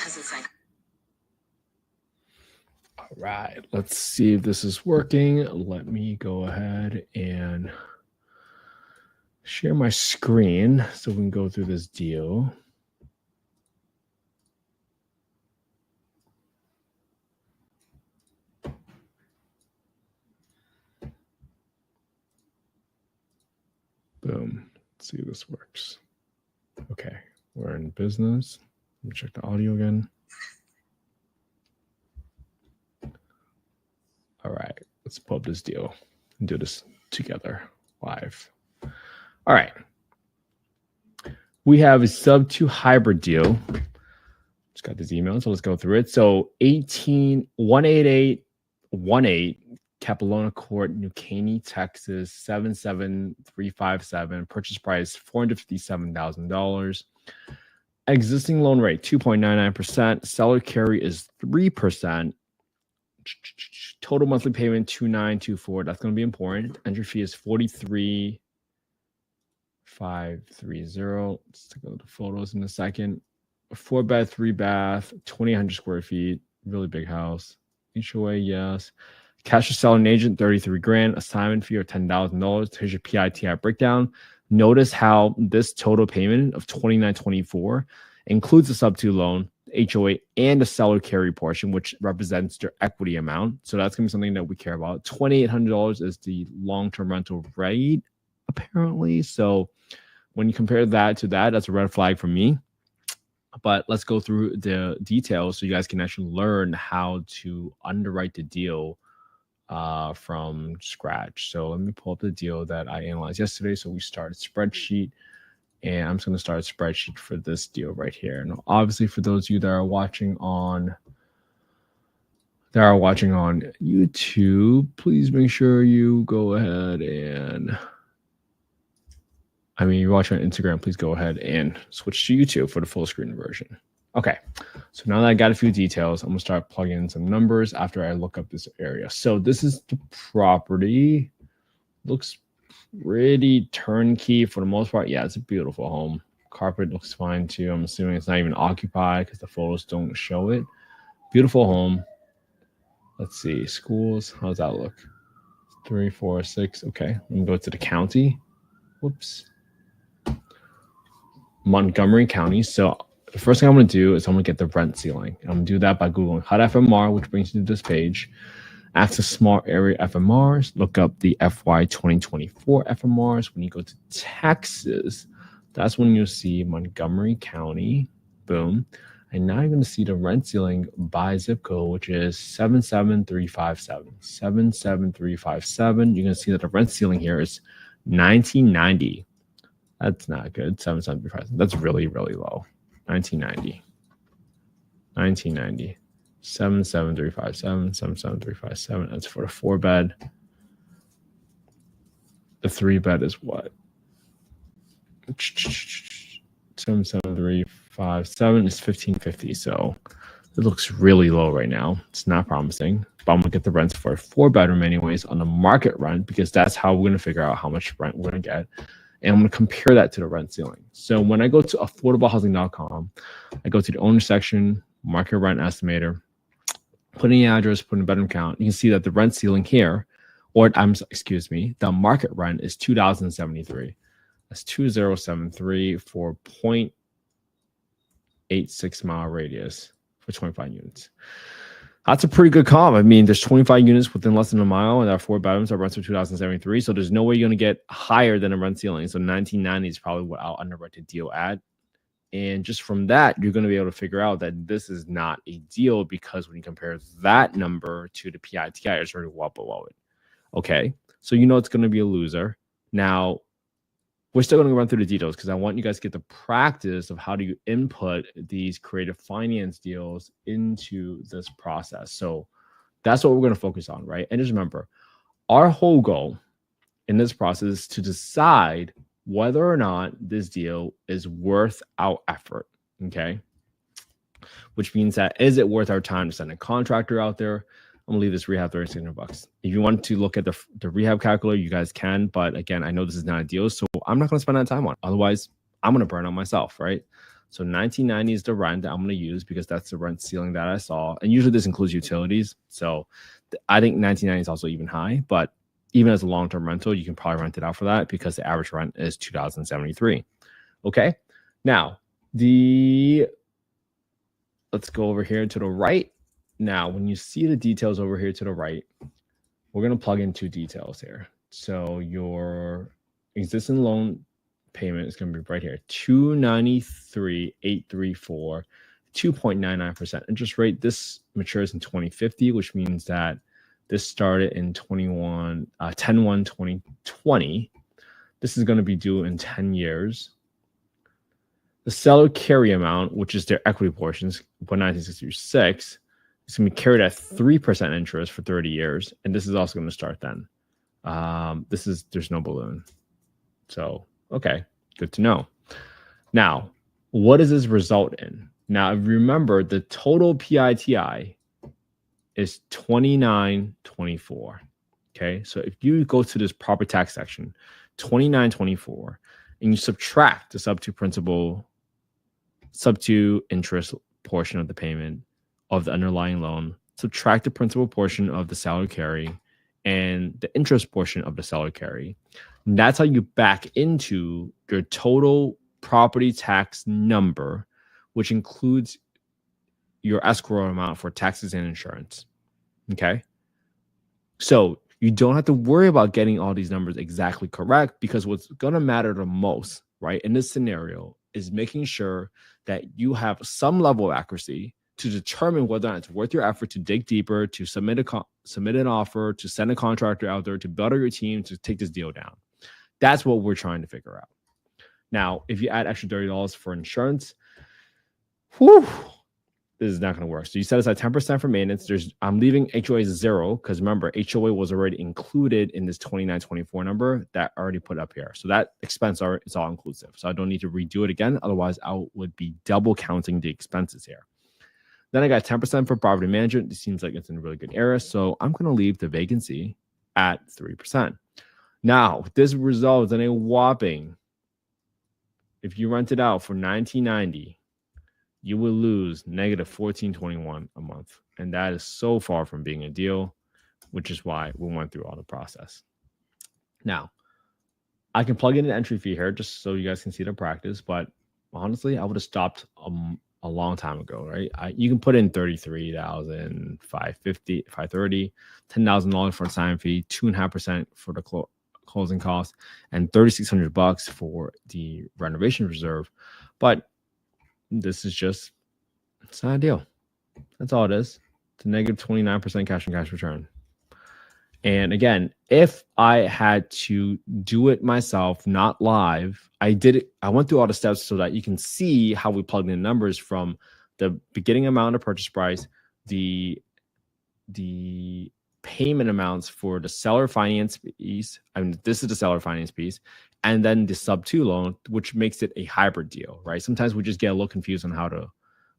because it's like. All right, let's see if this is working. Let me go ahead and share my screen so we can go through this deal. Boom. Let's see if this works. Okay, we're in business. Let me check the audio again. All right, let's pull up this deal and do this together live. All right. We have a subto hybrid deal. Just got this email, so let's go through it. So 18818 Capilano Court, New Caney, Texas, 77357. Purchase price $457,000. Existing loan rate 2.99%. Seller carry is 3%. Total monthly payment $2,924. That's going to be important. Entry fee is $43,530. Let's take a look at the photos in a second. 4-bed, 3-bath, 2,800 square feet. Really big house. HOA, yes. Cash to sell an agent, $33,000. Assignment fee of $10,000. Here's your PITI breakdown. Notice how this total payment of $2,924 includes the subto loan, HOA, and the seller carry portion, which represents their equity amount. So that's going to be something that we care about. $2,800 is the long-term rental rate, apparently. So when you compare that to that, that's a red flag for me. But let's go through the details so you guys can actually learn how to underwrite the deal from scratch. So let me pull up the deal that I analyzed yesterday. So we started spreadsheet, and I'm just going to start a spreadsheet for this deal right here. And obviously, for those of you that are watching on YouTube, please make sure you go ahead and, you're watching on Instagram, please go ahead and switch to YouTube for the full screen version. Okay, so now that I got a few details, I'm gonna start plugging in some numbers after I look up this area. So this is the property. Looks pretty turnkey for the most part. Yeah, it's a beautiful home. Carpet looks fine too. I'm assuming it's not even occupied because the photos don't show it. Beautiful home. Let's see, schools, how's that look? 3, 4, 6, okay. Let me go to the county. Whoops. Montgomery County. So the first thing I'm going to do is I'm going to get the rent ceiling. I'm going to do that by Googling HUD FMR, which brings you to this page. Access small area FMRs. Look up the FY 2024 FMRs. When you go to Texas, that's when you'll see Montgomery County. Boom. And now you're going to see the rent ceiling by zip code, which is 77357. 77357. You're going to see that the rent ceiling here is 1990. That's not good. 77357. That's really, really low. 1990. 77357. 77357. That's for the 4-bed. The 3-bed is what? 77357 is 1550. So it looks really low right now. It's not promising. But I'm gonna get the rents for a 4-bedroom anyways on the market rent, because that's how we're gonna figure out how much rent we're gonna get. And I'm going to compare that to the rent ceiling. So when I go to affordablehousing.com, I go to the owner section, market rent estimator, put in the address, put in the bedroom count. You can see that the rent ceiling here, the market rent is $2,073. That's 2073 for 0.86 mile radius for 25 units. That's a pretty good comp. There's 25 units within less than a mile, and there are 4 bedrooms that rent for $2,073. So there's no way you're going to get higher than a rent ceiling. So 1990 is probably what I'll underwrite the deal at. And just from that, you're going to be able to figure out that this is not a deal, because when you compare that number to the PITI, it's already well below it. Okay, so you know it's going to be a loser. Now, we're still going to run through the details because I want you guys to get the practice of how do you input these creative finance deals into this process. So that's what we're going to focus on, right? And just remember, our whole goal in this process is to decide whether or not this deal is worth our effort, okay? Which means that, is it worth our time to send a contractor out there? I'm gonna leave this rehab $3,600. If you want to look at the rehab calculator, you guys can. But again, I know this is not a deal, so I'm not gonna spend that time on it. Otherwise, I'm gonna burn out myself, right? So 1990 is the rent that I'm going to use because that's the rent ceiling that I saw. And usually this includes utilities. So I think 1990 is also even high, but even as a long-term rental, you can probably rent it out for that because the average rent is $2,073. Okay. Now let's go over here to the right. Now, when you see the details over here to the right, we're going to plug in two details here. So your existing loan payment is going to be right here, $293,834, 2.99% interest rate. This matures in 2050, which means that this started in 10/1/2020. This is going to be due in 10 years. The seller carry amount, which is their equity portions, 1966, is going to be carried at 3% interest for 30 years. And this is also going to start then. There's no balloon. So, okay, good to know. Now, what does this result in? Now, remember the total PITI is 2924. Okay, so if you go to this property tax section, 2924, and you subtract the subto interest portion of the payment of the underlying loan, subtract the principal portion of the seller carry, and the interest portion of the seller carry. And that's how you back into your total property tax number, which includes your escrow amount for taxes and insurance. Okay. So you don't have to worry about getting all these numbers exactly correct, because what's going to matter the most, right, in this scenario is making sure that you have some level of accuracy to determine whether or not it's worth your effort to dig deeper, to submit an offer, to send a contractor out there, to build your team, to take this deal down. That's what we're trying to figure out. Now, if you add extra $30 for insurance, this is not going to work. So you set aside 10% for maintenance. I'm leaving HOA 0 because remember, HOA was already included in this 2924 number that I already put up here. So that expense is all inclusive. So I don't need to redo it again. Otherwise, I would be double counting the expenses here. Then I got 10% for property management. It seems like it's in a really good area. So I'm going to leave the vacancy at 3%. Now, this results in a whopping, if you rent it out for $19.90, you will lose negative $14.21 a month. And that is so far from being a deal, which is why we went through all the process. Now, I can plug in an entry fee here just so you guys can see the practice, but honestly, I would have stopped a long time ago, right? You can put in $33,550, $530, $10,000 for a sign fee, 2.5% for the closing costs, and $3,600 for the renovation reserve. But this is just, it's not a deal. That's all it is. It's a negative 29% cash on cash return. And again, if I had to do it myself, not live, I went through all the steps so that you can see how we plugged in numbers from the beginning amount of purchase price, the payment amounts for the seller finance piece. I mean, this is the seller finance piece, and then the subto loan, which makes it a hybrid deal, right? Sometimes we just get a little confused on how to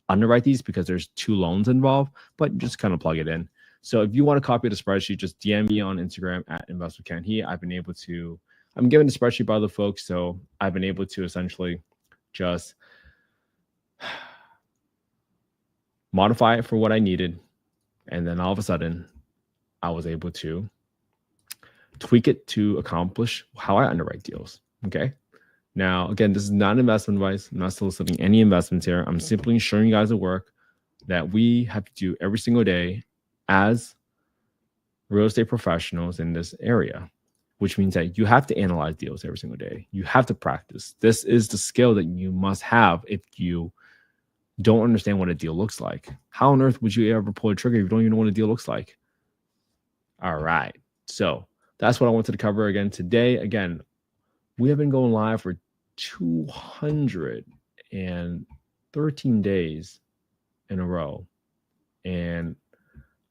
underwrite these because there's two loans involved, but just kind of plug it in. So if you want to copy the spreadsheet, just DM me on Instagram at InvestWithKenHe. I'm given the spreadsheet by other folks, so I've been able to essentially just modify it for what I needed. And then all of a sudden, I was able to tweak it to accomplish how I underwrite deals. Okay. Now, again, this is not investment advice. I'm not soliciting any investments here. I'm simply showing you guys the work that we have to do every single day as real estate professionals in this area, which means that you have to analyze deals every single day. You have to practice. This is the skill that you must have if you don't understand what a deal looks like. How on earth would you ever pull a trigger if you don't even know what a deal looks like? All right. So that's what I wanted to cover again today. Again, we have been going live for 213 days in a row. And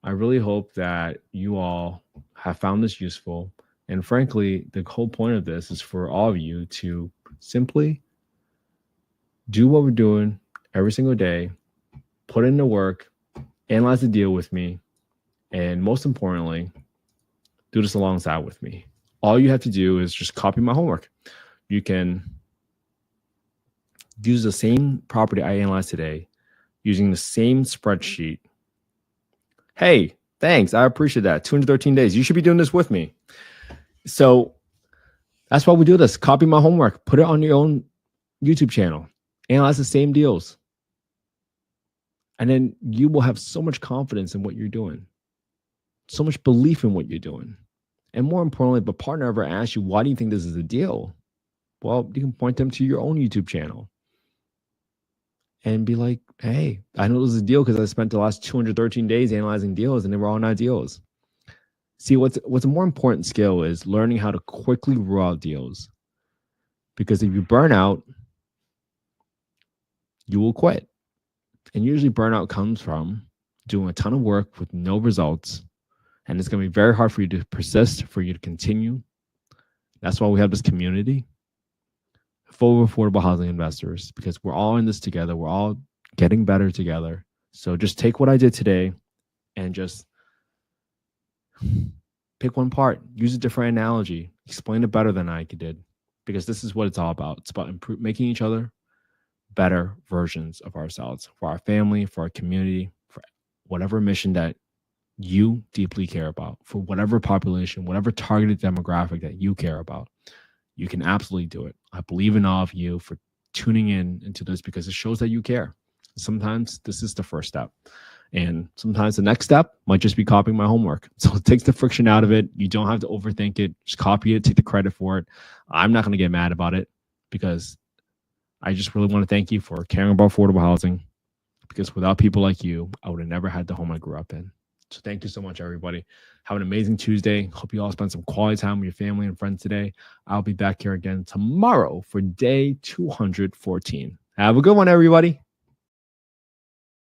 I really hope that you all have found this useful. And frankly, the whole point of this is for all of you to simply do what we're doing every single day, put in the work, analyze the deal with me, and most importantly, do this alongside with me. All you have to do is just copy my homework. You can use the same property I analyzed today, using the same spreadsheet. Hey, thanks. I appreciate that. 213 days. You should be doing this with me. So that's why we do this. Copy my homework. Put it on your own YouTube channel. Analyze the same deals. And then you will have so much confidence in what you're doing, so much belief in what you're doing. And more importantly, if a partner ever asks you, why do you think this is a deal? Well, you can point them to your own YouTube channel and be like, hey, I know this is a deal because I spent the last 213 days analyzing deals and they were all not deals. See, what's a more important skill is learning how to quickly rule out deals. Because if you burn out, you will quit. And usually burnout comes from doing a ton of work with no results. And it's going to be very hard for you to persist, for you to continue. That's why we have this community full of affordable housing investors, because we're all in this together. We're all getting better together. So just take what I did today and just pick one part, use a different analogy, explain it better than I did, because this is what it's all about. It's about making each other better versions of ourselves, for our family, for our community, for whatever mission that you deeply care about, for whatever population, whatever targeted demographic that you care about. You can absolutely do it. I believe in all of you for tuning in into this, because it shows that you care. Sometimes this is the first step. And sometimes the next step might just be copying my homework. So it takes the friction out of it. You don't have to overthink it. Just copy it, take the credit for it. I'm not going to get mad about it, because I just really want to thank you for caring about affordable housing, because without people like you, I would have never had the home I grew up in. So thank you so much, everybody. Have an amazing Tuesday. Hope you all spend some quality time with your family and friends today. I'll be back here again tomorrow for day 214. Have a good one, everybody.